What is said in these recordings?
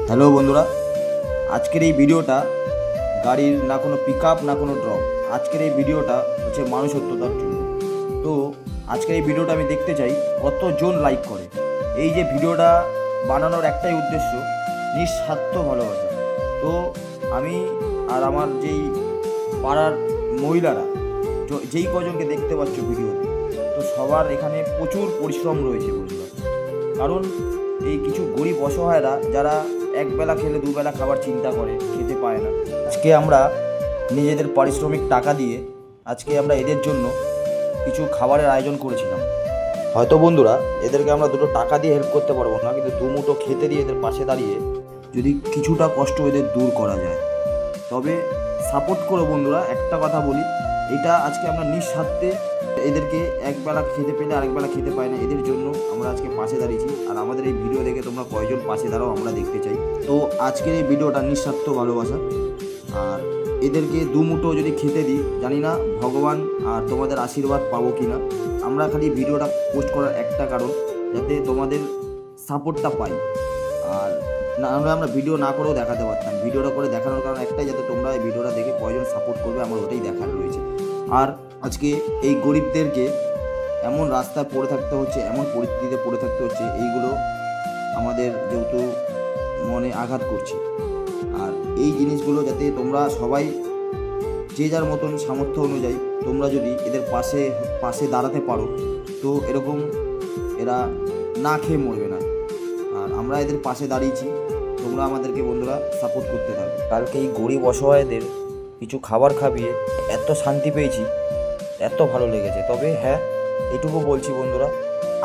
Hello বন্ধুরা, আজকের এই ভিডিওটা গাড়ির না কোনো পিক আপ না কোনো ড্রপ। আজকের এই ভিডিওটা হচ্ছে মানুষত্বতার জন্য। তো আজকের এই ভিডিওটা আমি দেখতে চাই কতজন লাইক করে। এই যে ভিডিওটা বানানোর একটাই উদ্দেশ্য, নিঃস্বার্থ ভালোবাসা। তো আমি আর আমার যেই পাড়ার মহিলারা যেই কজনকে দেখতে পাচ্ছ ভিডিওতে, তো সবার এখানে প্রচুর পরিশ্রম রয়েছে বন্ধুরা। কারণ এই কিছু গরিব অসহায়রা যারা একবেলা খেলে দুবেলা খাবার চিন্তা করে, খেতে পায় না, আজকে আমরা নিজেদের পারিশ্রমিক টাকা দিয়ে আজকে আমরা এদের জন্য কিছু খাবারের আয়োজন করেছিলাম। হয়তো বন্ধুরা এদেরকে আমরা দুটো টাকা দিয়ে হেল্প করতে পারবো না, কিন্তু দুমুঠো খেতে দিয়ে এদের পাশে দাঁড়িয়ে যদি কিছুটা কষ্ট এদের দূর করা যায়, তবে সাপোর্ট করো বন্ধুরা। একটা কথা বলি, এটা আজকে আমরা নিঃস্বার্থে এদেরকে একবেলা খেতে পেলে আরেকবেলা খেতে পায় না, এদের জন্য আমরা আজকে পাশে দাঁড়িয়েছি। আর আমাদের এই ভিডিও দেখে তোমরা কয়জন পাশে দাঁড়াও আমরা দেখতে চাই। তো আজকের এই ভিডিওটা নিঃস্বার্থ ভালোবাসা। আর এদেরকে দুমুঠো যদি খেতে দিই, জানি না ভগবান আর তোমাদের আশীর্বাদ পাবো কি না। আমরা খালি ভিডিওটা পোস্ট করার একটা কারণ, যাতে তোমাদের সাপোর্টটা পাই। আর না আমরা ভিডিও না করেও দেখাতে পারতাম, ভিডিওটা করে দেখানোর কারণ একটাই, যাতে তোমরা এই ভিডিওটা দেখে কয়জন সাপোর্ট করবে আমার ওটাই দেখার রয়েছে। আর আজকে এই গরিবদেরকে এমন রাস্তায় পড়ে থাকতে হচ্ছে, এমন পরিস্থিতিতে পড়ে থাকতে হচ্ছে, এইগুলো আমাদের যেহেতু মনে আঘাত করছে। আর এই জিনিসগুলো যাতে তোমরা সবাই যে যার মতন সামর্থ্য অনুযায়ী তোমরা যদি এদের পাশে পাশে দাঁড়াতে পারো, তো এরকম এরা না খেয়ে মরবে না। আর আমরা এদের পাশে দাঁড়িয়েছি, তোমরা আমাদেরকে বন্ধুরা সাপোর্ট করতে থাকো। কালকে এই গরিব অসহায়দের কিছু খাবার খাবিয়ে এত শান্তি পেয়েছি, এত ভালো লেগেছে। তবে হ্যাঁ, এটুকু বলছি বন্ধুরা,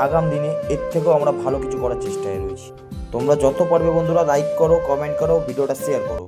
আগাম দিনে এর থেকেও আমরা ভালো কিছু করার চেষ্টায় রয়েছি। তোমরা যত পারবে বন্ধুরা লাইক করো, কমেন্ট করো, ভিডিওটা শেয়ার করো।